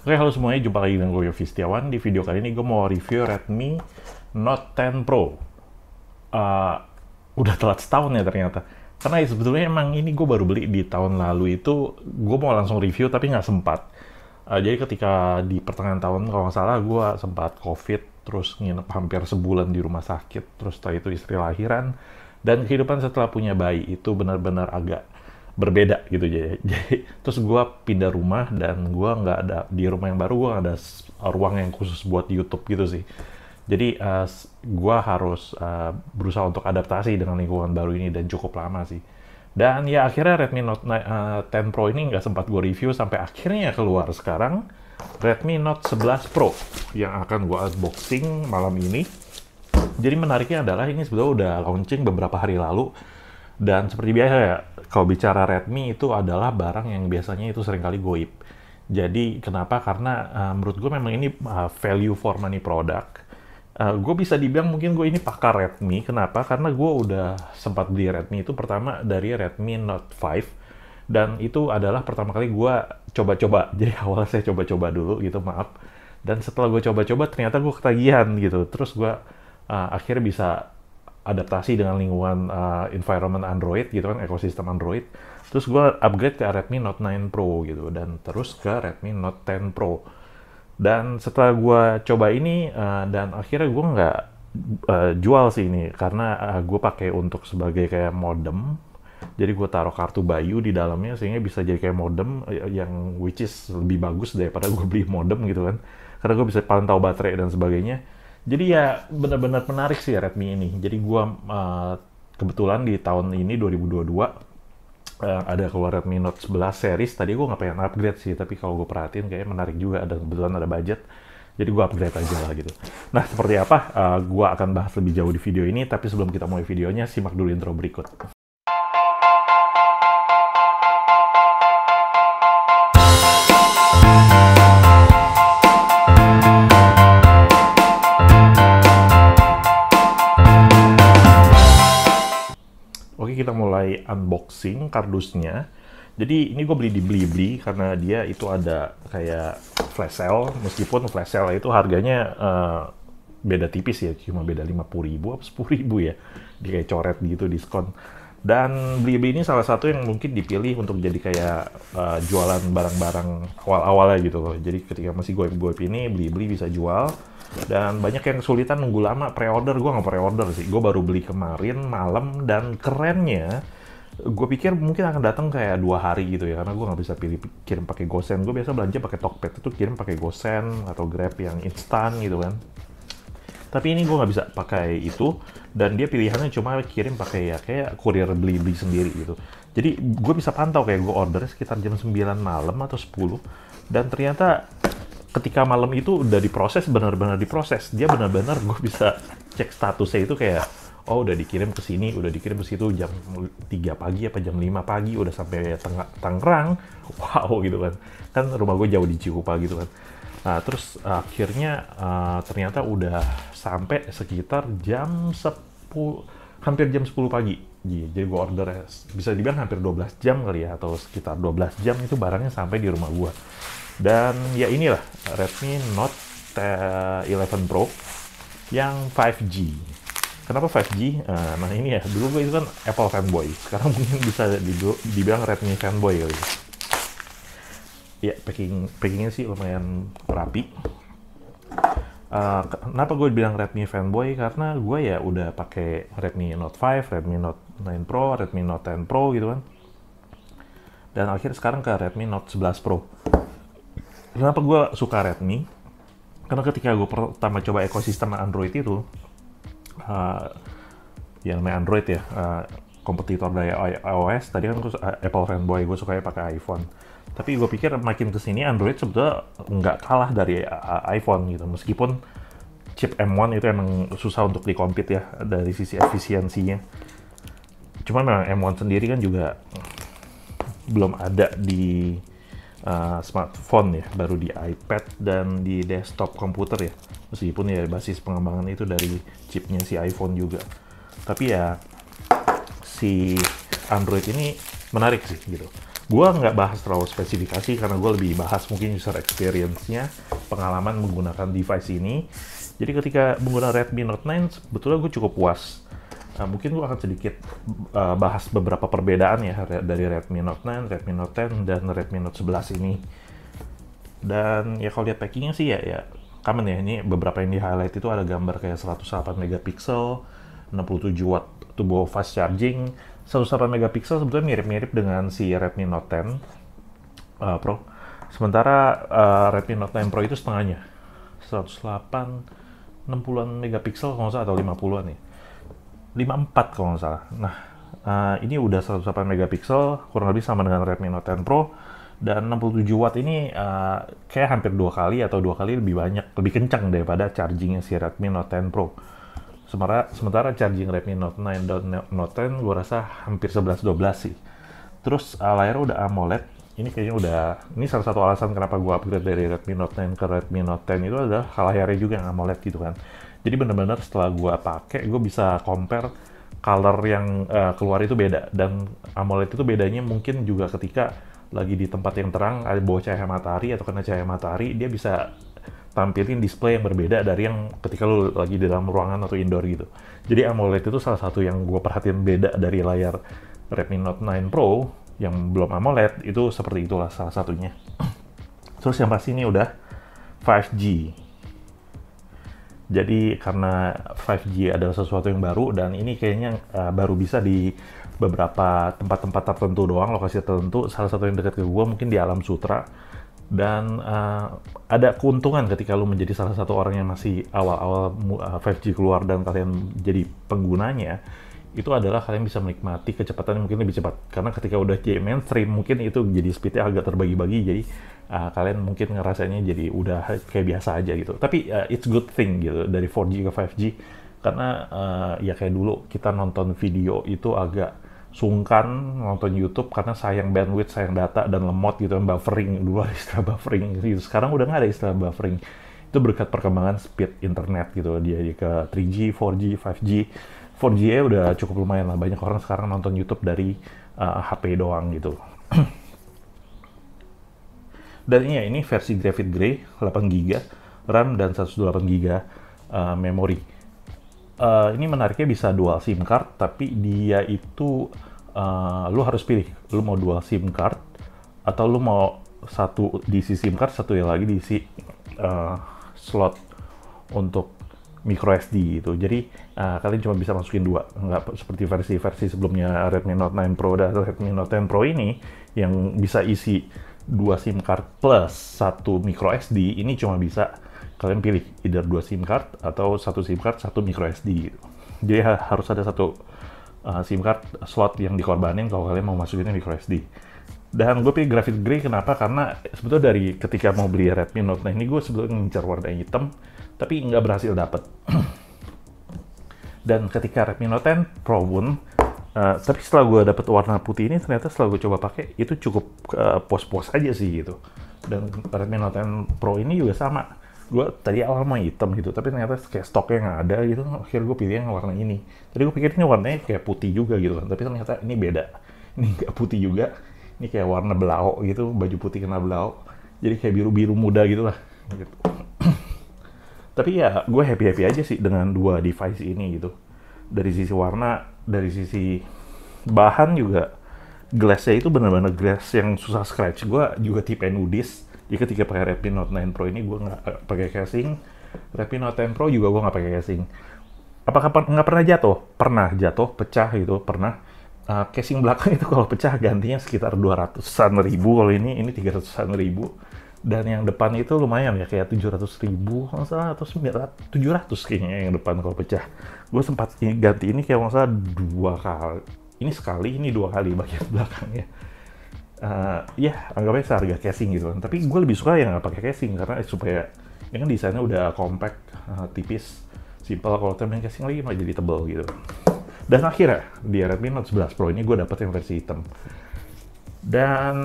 Oke, halo semuanya, jumpa lagi dengan gue Yofi Setiawan. Di video kali ini gue mau review Redmi Note 10 Pro. Uh, udah telat setahun ya ternyata. Karena ya sebetulnya emang ini gue baru beli di tahun lalu itu, gue mau langsung review tapi nggak sempat. Jadi ketika di pertengahan tahun, kalau nggak salah, gue sempat COVID, terus nginep hampir sebulan di rumah sakit, terus setelah itu istri lahiran, dan kehidupan setelah punya bayi itu benar-benar agak berbeda gitu. Jadi terus gue pindah rumah dan gue nggak ada di rumah yang baru, gue nggak ada ruang yang khusus buat YouTube gitu sih. Jadi gue harus berusaha untuk adaptasi dengan lingkungan baru ini dan cukup lama sih. Dan ya akhirnya Redmi Note 10 Pro ini nggak sempat gue review sampai akhirnya keluar sekarang Redmi Note 11 Pro yang akan gue unboxing malam ini. Jadi menariknya adalah ini sebetulnya udah launching beberapa hari lalu. Dan seperti biasa ya, kalau bicara Redmi itu adalah barang yang biasanya itu seringkali goib. Jadi kenapa? Karena menurut gue memang ini value for money product. Gue bisa dibilang mungkin gue ini pakar Redmi. Kenapa? Karena gue udah sempat beli Redmi itu pertama dari Redmi Note 5. Dan itu adalah pertama kali gue coba-coba. Jadi awalnya saya coba-coba dulu gitu, maaf. Dan setelah gue coba-coba ternyata gue ketagihan gitu. Terus gue akhirnya bisa adaptasi dengan lingkungan environment Android gitu kan, ekosistem Android. Terus gue upgrade ke Redmi Note 9 Pro gitu, dan terus ke Redmi Note 10 Pro. Dan setelah gue coba ini, dan akhirnya gue nggak jual sih ini, karena gue pakai untuk sebagai kayak modem. Jadi gue taruh kartu Bayu di dalamnya sehingga bisa jadi kayak modem yang which is lebih bagus daripada gue beli modem gitu kan. Karena gue bisa pantau baterai dan sebagainya. Jadi ya benar-benar menarik sih Redmi ini. Jadi gua kebetulan di tahun ini 2022 ada keluar Redmi Note 11 series. Tadi gua nggak pengen upgrade sih, tapi kalau gue perhatiin kayaknya menarik juga. Ada kebetulan ada budget, jadi gua upgrade aja lah gitu. Nah seperti apa? Gua akan bahas lebih jauh di video ini. Tapi sebelum kita mulai videonya, simak dulu intro berikut. Oke, kita mulai unboxing kardusnya. Jadi ini gue beli di Blibli karena dia itu ada kayak flash sale. Meskipun flash sale itu harganya beda tipis ya, cuma beda 50.000 apa 10.000 ya. Dia kayak coret gitu diskon. Dan Blibli ini salah satu yang mungkin dipilih untuk jadi kayak jualan barang-barang awal-awalnya gitu loh. Jadi ketika masih goib-goib ini, Blibli bisa jual. Dan banyak yang kesulitan nunggu lama pre-order. Gue nggak pre-order sih, gue baru beli kemarin malam. Dan kerennya, gue pikir mungkin akan datang kayak 2 hari gitu ya, karena gue nggak bisa pilih kirim pakai GoSend. Gue biasa belanja pakai Tokped, itu kirim pakai GoSend atau Grab yang instan gitu kan. Tapi ini gue nggak bisa pakai itu, dan dia pilihannya cuma kirim pakai ya kayak kurir Blibli sendiri gitu. Jadi gue bisa pantau, kayak gue order sekitar jam 9 malam atau 10, dan ternyata ketika malam itu udah diproses, benar-benar diproses. Dia benar-benar gue bisa cek statusnya itu kayak, oh udah dikirim ke sini, udah dikirim ke situ jam 3 pagi apa jam 5 pagi, udah sampai Tangerang. Wow gitu kan. Kan rumah gue jauh di Cikupa gitu kan. Nah, terus akhirnya ternyata udah sampai sekitar jam 10, hampir jam 10 pagi. Jadi gue order bisa dibilang hampir 12 jam kali ya, atau sekitar 12 jam itu barangnya sampai di rumah gue. Dan ya inilah Redmi Note 11 Pro yang 5G. Kenapa 5G? Nah ini ya, dulu gue itu kan Apple fanboy. Sekarang mungkin bisa dibilang Redmi fanboy kali. Ya, packingnya sih lumayan rapi. Kenapa gue bilang Redmi fanboy? Karena gue ya udah pakai Redmi Note 5, Redmi Note 9 Pro, Redmi Note 10 Pro gitu kan. Dan akhirnya sekarang ke Redmi Note 11 Pro. Kenapa gue suka Redmi? Karena ketika gue pertama coba ekosistem Android itu, yang namanya Android ya, kompetitor dari iOS, tadi kan gue Apple fanboy, gue sukanya pakai iPhone. Tapi gue pikir makin kesini Android sebetulnya nggak kalah dari iPhone gitu. Meskipun chip M1 itu emang susah untuk di-compete ya dari sisi efisiensinya. Cuma memang M1 sendiri kan juga belum ada di smartphone ya, baru di iPad dan di desktop komputer ya. Meskipun ya basis pengembangan itu dari chipnya si iPhone juga. Tapi ya si Android ini menarik sih gitu. Gua nggak bahas terlalu spesifikasi karena gue lebih bahas mungkin user experience-nya, pengalaman menggunakan device ini. Jadi ketika menggunakan Redmi Note 9, sebetulnya gue cukup puas. Mungkin gue akan sedikit bahas beberapa perbedaan ya dari Redmi Note 9, Redmi Note 10, dan Redmi Note 11 ini. Dan ya kalau lihat packingnya sih ya common ya. Ini beberapa yang di highlight itu ada gambar kayak 108 megapiksel, 67 watt turbo fast charging. 108 megapiksel sebetulnya mirip-mirip dengan si Redmi Note 10 Pro. Sementara Redmi Note 9 Pro itu setengahnya. 108, 60-an megapiksel kalau nggak salah, atau 50-an ya. 54 kalau nggak salah. Nah, ini udah 108 megapiksel, kurang lebih sama dengan Redmi Note 10 Pro. Dan 67 watt ini kayak hampir 2 kali atau 2 kali lebih banyak, lebih kencang daripada chargingnya si Redmi Note 10 Pro. Sementara charging Redmi Note 9 dan Note 10 gue rasa hampir 11-12 sih. Terus layarnya udah AMOLED. Ini kayaknya ini salah satu alasan kenapa gue upgrade dari Redmi Note 9 ke Redmi Note 10 itu adalah layarnya juga yang AMOLED gitu kan. Jadi bener-bener setelah gue pakai, gue bisa compare color yang keluar itu beda. Dan AMOLED itu bedanya mungkin juga ketika lagi di tempat yang terang, ada bawah cahaya matahari atau kena cahaya matahari, dia bisa tampilin display yang berbeda dari yang ketika lu lagi di dalam ruangan atau indoor gitu. Jadi AMOLED itu salah satu yang gue perhatiin beda dari layar Redmi Note 9 Pro yang belum AMOLED, itu seperti itulah salah satunya. Terus yang pasti ini udah 5G. Jadi karena 5G adalah sesuatu yang baru dan ini kayaknya baru bisa di beberapa tempat-tempat tertentu doang, lokasi tertentu. Salah satu yang dekat ke gue mungkin di Alam Sutra. Dan ada keuntungan ketika lu menjadi salah satu orang yang masih awal-awal 5G keluar dan kalian jadi penggunanya, itu adalah kalian bisa menikmati kecepatan yang mungkin lebih cepat. Karena ketika udah jadi mainstream, mungkin itu jadi speednya agak terbagi-bagi, jadi kalian mungkin ngerasanya jadi udah kayak biasa aja gitu. Tapi it's good thing gitu, dari 4G ke 5G, karena ya kayak dulu kita nonton video itu agak sungkan nonton YouTube karena sayang bandwidth, sayang data, dan lemot gitu, buffering. Dulu ada istilah buffering gitu. Sekarang udah nggak ada istilah buffering. Itu berkat perkembangan speed internet gitu, dia ke 3G, 4G, 5G. 4G udah cukup lumayan lah, banyak orang sekarang nonton YouTube dari HP doang gitu. Dan ini versi Graphite Grey, 8GB RAM dan 128GB memori. Ini menariknya bisa dual SIM card, tapi dia itu lu harus pilih, lu mau dual SIM card atau lu mau satu diisi SIM card, satu yang lagi diisi slot untuk micro SD gitu. Jadi kalian cuma bisa masukin dua, nggak seperti versi-versi sebelumnya Redmi Note 9 Pro dan Redmi Note 10 Pro ini yang bisa isi dua SIM card plus satu micro SD. Ini cuma bisa kalian pilih either dua SIM card atau satu SIM card satu micro SD gitu. Jadi harus ada satu SIM card slot yang dikorbanin kalau kalian mau masukinnya micro SD. Dan gue pilih Graphite Grey kenapa? Karena sebetulnya dari ketika mau beli Redmi Note 9 ini gue sebetulnya ngincar warna hitam, tapi nggak berhasil dapet. Dan ketika Redmi Note 10 Pro pun, tapi setelah gue dapet warna putih ini, ternyata setelah gue coba pakai itu cukup pos-pos aja sih gitu. Dan Redmi Note 10 Pro ini juga sama. Gue tadi awal mau hitam gitu, tapi ternyata kayak stoknya nggak ada gitu. Akhirnya gue pilih yang warna ini. Tadi gue pikir ini warnanya kayak putih juga gitu kan, tapi ternyata ini beda. Ini nggak putih juga. Ini kayak warna belau gitu, baju putih kena belau. Jadi kayak biru-biru muda gitu lah. Gitu. Tapi ya gue happy-happy aja sih dengan dua device ini gitu. Dari sisi warna, dari sisi bahan juga, glassnya itu benar-benar glass yang susah scratch. Gue juga tipe nudis. Jadi ketika pakai Redmi Note 9 Pro ini gue nggak pakai casing. Redmi Note 10 Pro juga gue nggak pakai casing. Apakah nggak pernah jatuh? Pernah jatuh, pecah gitu, pernah. Casing belakang itu kalau pecah gantinya sekitar 200-an ribu, kalau ini 300-an ribu. Dan yang depan itu lumayan ya, kayak 700 ribu kalau salah, atau 700 kayaknya yang depan kalau pecah. Gue sempat ganti ini kayak kalau salah 2 kali. Ini sekali, ini 2 kali bagian belakangnya. Ya anggapnya seharga casing gitu kan. Tapi gue lebih suka yang nggak pakai casing karena supaya ini kan desainnya udah compact, tipis, simple. Kalau tambahin casing lagi malah jadi tebal gitu. Dan akhirnya di Redmi Note 11 Pro ini gue dapet yang versi hitam. Dan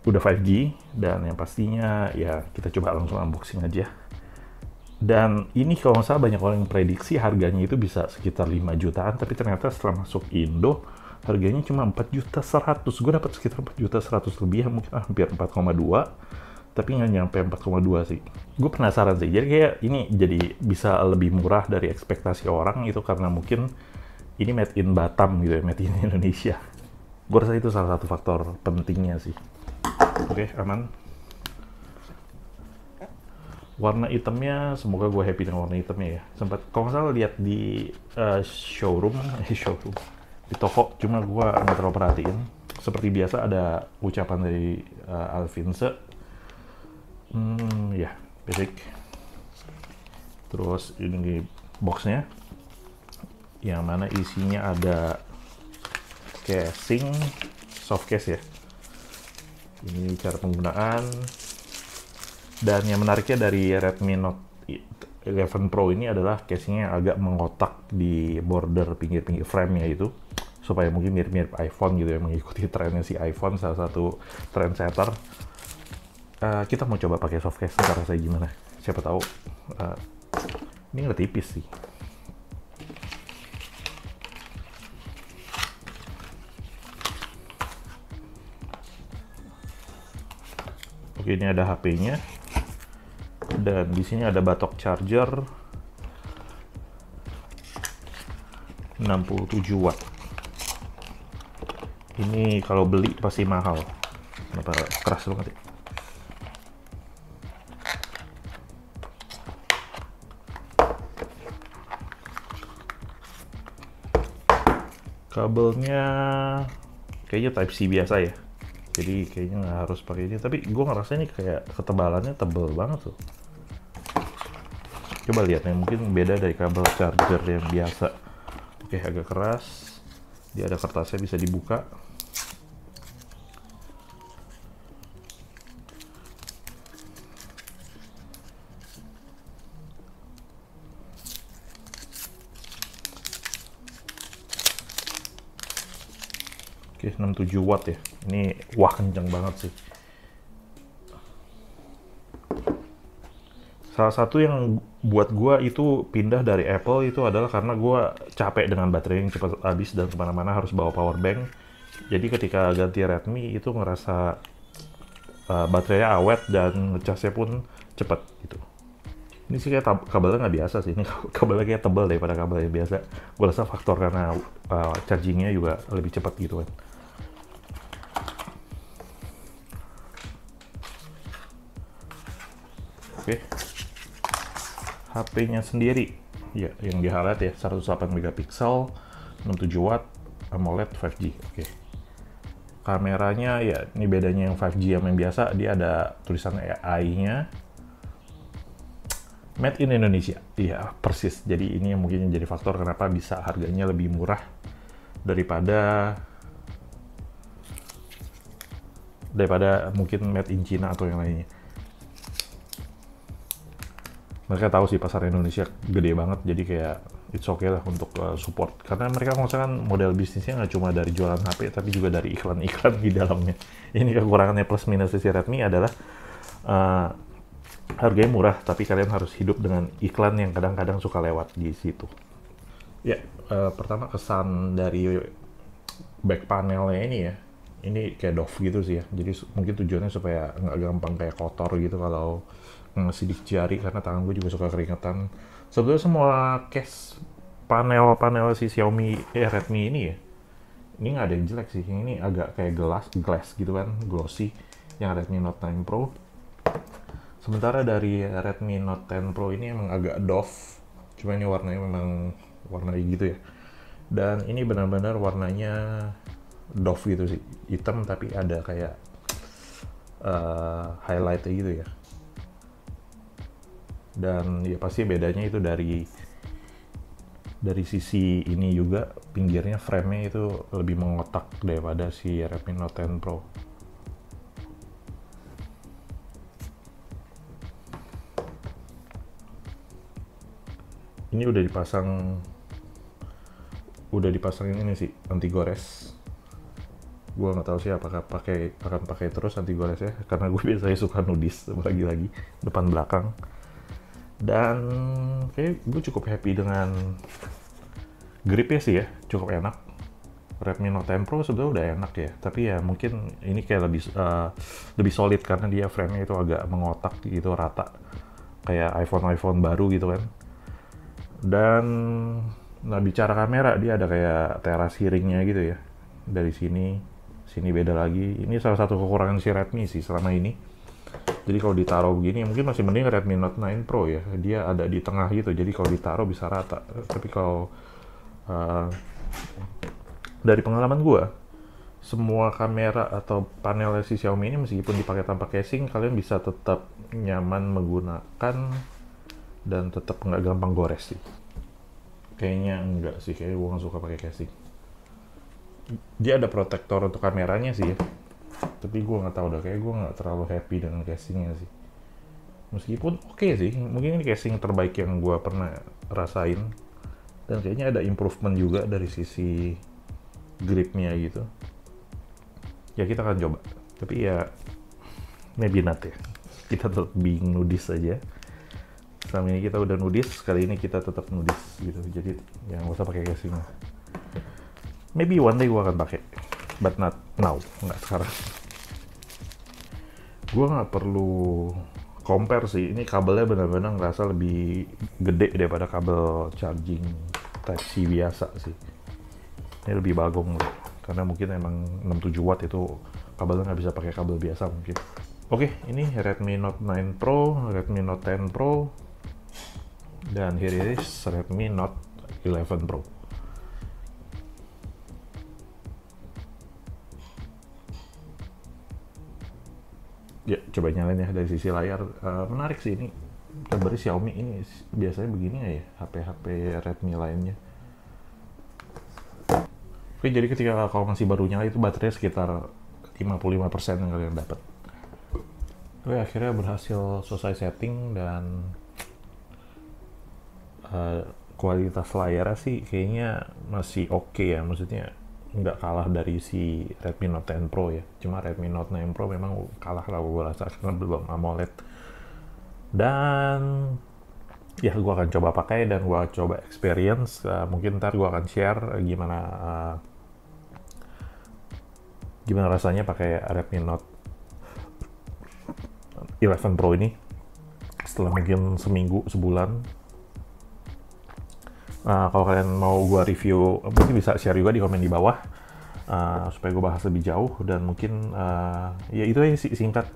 udah 5G, dan yang pastinya ya kita coba langsung unboxing aja. Dan ini kalau nggak salah banyak orang yang prediksi harganya itu bisa sekitar 5 jutaan, tapi ternyata setelah masuk Indo harganya cuma 4.100.000. Gue dapat sekitar 4.100.000 lebih, mungkin hampir 4,2, tapi nggak nyampe 4,2 sih. Gue penasaran sih, jadi kayak ini jadi bisa lebih murah dari ekspektasi orang itu karena mungkin ini made in Batam gitu ya, made in Indonesia. Gue rasa itu salah satu faktor pentingnya sih. Oke, aman. Warna hitamnya, semoga gue happy dengan warna hitamnya ya. Sempat kalau nggak salah lihat di showroom di toko, cuma gue nggak terlalu perhatiin. Seperti biasa ada ucapan dari Alvinse. Ya, basic. Terus ini boxnya, yang mana isinya ada casing, soft case ya. Ini cara penggunaan. Dan yang menariknya dari Redmi Note 11 Pro ini adalah casingnya agak mengotak di border pinggir-pinggir frame-nya itu, supaya mungkin mirip-mirip iPhone gitu ya, mengikuti trennya si iPhone, salah satu trendsetter. Kita mau coba pakai soft case, ntar rasanya gimana. Siapa tahu. Ini nggak tipis sih. Oke, ini ada HP-nya. Dan di sini ada batok charger 67 watt. Ini kalau beli pasti mahal. Kenapa keras banget ya? Kabelnya kayaknya Type C biasa ya. Jadi kayaknya nggak harus pakai ini. Tapi gue ngerasa ini kayak ketebalannya tebel banget tuh. Coba lihat ya, mungkin beda dari kabel charger yang biasa. Oke, agak keras. Dia ada kertasnya, bisa dibuka. Oke, 67 watt ya. Ini wah kenceng banget sih. Salah satu yang buat gua itu pindah dari Apple itu adalah karena gua capek dengan baterai yang cepat habis dan kemana-mana harus bawa power bank. Jadi ketika ganti Redmi itu ngerasa baterainya awet dan ngecasnya pun cepat gitu. Ini sih kayak kabelnya nggak biasa sih. Ini kabelnya kayak tebal daripada kabel yang biasa. Gua rasa faktor karena chargingnya juga lebih cepat gitu kan. Oke. HP-nya sendiri ya, yang di highlight ya, 108 megapiksel, 67 watt, AMOLED 5G. Oke. Kameranya ya, ini bedanya yang 5G sama yang biasa, dia ada tulisan AI-nya Made in Indonesia. Iya, persis. Jadi ini yang mungkin jadi faktor kenapa bisa harganya lebih murah daripada mungkin made in China atau yang lainnya. Mereka tahu sih pasar Indonesia gede banget, jadi kayak it's okay lah untuk support. Karena mereka kan model bisnisnya nggak cuma dari jualan HP, tapi juga dari iklan-iklan di dalamnya. Ini kekurangannya plus minus si Redmi adalah harganya murah, tapi kalian harus hidup dengan iklan yang kadang-kadang suka lewat di situ. Ya, pertama kesan dari back panelnya ini ya, ini kayak doff gitu sih ya. Jadi mungkin tujuannya supaya nggak gampang kayak kotor gitu kalau sidik jari, karena tangan gue juga suka keringetan. Sebetulnya semua case panel si Xiaomi Redmi ini ya, ini nggak ada yang jelek sih. Ini agak kayak glass gitu kan, glossy, yang Redmi Note 9 Pro. Sementara dari Redmi Note 10 Pro ini emang agak doff, cuma ini warnanya memang warna gitu ya. Dan ini benar-benar warnanya doff gitu sih, hitam tapi ada kayak highlightnya gitu ya. Dan ya pasti bedanya itu dari sisi ini juga, pinggirnya frame-nya itu lebih mengotak daripada si Redmi Note 10 Pro. Ini udah dipasang ini sih, anti gores. Gue nggak tahu sih apakah akan pakai terus anti gores ya, karena gue biasanya suka nudis lagi depan belakang. Dan kayak gue cukup happy dengan gripnya sih ya, cukup enak. Redmi Note 10 Pro sebenarnya udah enak ya, tapi ya mungkin ini kayak lebih solid karena dia frame-nya itu agak mengotak gitu, rata kayak iPhone baru gitu kan. Dan nah, bicara kamera, dia ada kayak teras hearing-nya gitu ya, dari sini beda lagi. Ini salah satu kekurangan si Redmi sih selama ini. Jadi kalau ditaruh begini mungkin masih mending Redmi Note 9 Pro ya, dia ada di tengah gitu, jadi kalau ditaruh bisa rata. Tapi kalau uh, dari pengalaman gue, semua kamera atau panel si Xiaomi ini meskipun dipakai tanpa casing, kalian bisa tetap nyaman menggunakan dan tetap nggak gampang gores sih. Kayaknya enggak sih, kayaknya gue nggak suka pakai casing. Dia ada protektor untuk kameranya sih ya, tapi gue nggak tahu dah, kayak gue nggak terlalu happy dengan casingnya sih. Meskipun oke sih, mungkin ini casing terbaik yang gue pernah rasain, dan kayaknya ada improvement juga dari sisi gripnya gitu. Ya kita akan coba, tapi ya maybe not ya, kita tetap being nudis aja. Selama ini kita udah nudis, kali ini kita tetap nudis gitu, jadi yang nggak usah pakai casing. Maybe one day gue akan pakai, but not now, nggak sekarang. Gue nggak perlu compare sih, ini kabelnya benar-benar ngerasa lebih gede daripada kabel charging Type C biasa sih. Ini lebih bagong loh, karena mungkin emang 67 watt itu kabelnya nggak bisa pakai kabel biasa mungkin. Oke, ini Redmi Note 9 Pro, Redmi Note 10 Pro, dan here it is Redmi Note 11 Pro. Ya, coba nyalain ya dari sisi layar. Menarik sih ini. Gambarnya Xiaomi ini biasanya begini nggak ya HP-HP Redmi lainnya. Oke, jadi ketika kalau masih baru nyala itu baterainya sekitar 55% yang kalian dapat. Oke, akhirnya berhasil selesai setting dan kualitas layarnya sih kayaknya masih oke ya. Maksudnya nggak kalah dari si Redmi Note 10 Pro ya. Cuma Redmi Note 9 Pro memang kalah lah gue rasa karena belum AMOLED. Dan ya gue akan coba pakai dan gue coba experience. Mungkin ntar gue akan share gimana rasanya pakai Redmi Note 11 Pro ini setelah mungkin seminggu, sebulan. Kalau kalian mau gue review, mungkin bisa share juga di komen di bawah supaya gue bahas lebih jauh. Dan mungkin ya itu aja singkat.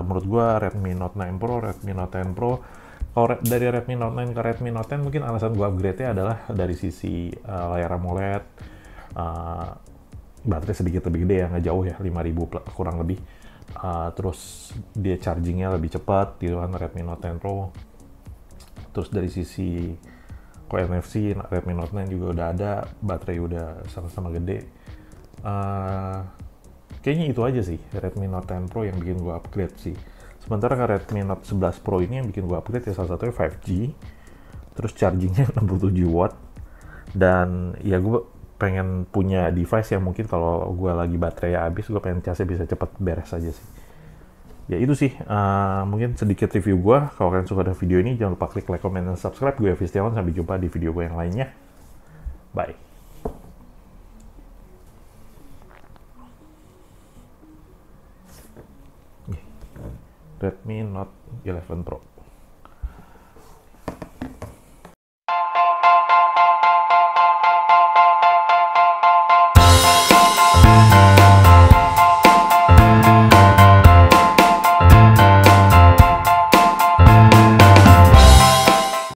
Menurut gue Redmi Note 9 Pro, Redmi Note 10 Pro, kalau dari Redmi Note 9 ke Redmi Note 10 mungkin alasan gue upgrade-nya adalah dari sisi layar AMOLED, baterai sedikit lebih gede ya, nggak jauh ya, 5000 kurang lebih. Terus dia chargingnya lebih cepat gitu kan Redmi Note 10 Pro. Terus dari sisi NFC, Redmi Note 9 juga udah ada, baterai udah sama-sama gede. Kayaknya itu aja sih Redmi Note 10 Pro yang bikin gue upgrade sih. Sementara ke Redmi Note 11 Pro ini yang bikin gue upgrade ya salah satunya 5G, terus chargingnya 67 watt, dan ya gue pengen punya device yang mungkin kalau gue lagi baterai habis, gue pengen casnya bisa cepet beres aja sih. Ya itu sih, mungkin sedikit review gue. Kalau kalian suka dengan video ini, jangan lupa klik like, comment, dan subscribe. Gue Hafiz Setiawan, sampai jumpa di video gue yang lainnya. Bye. Redmi Note 11 Pro.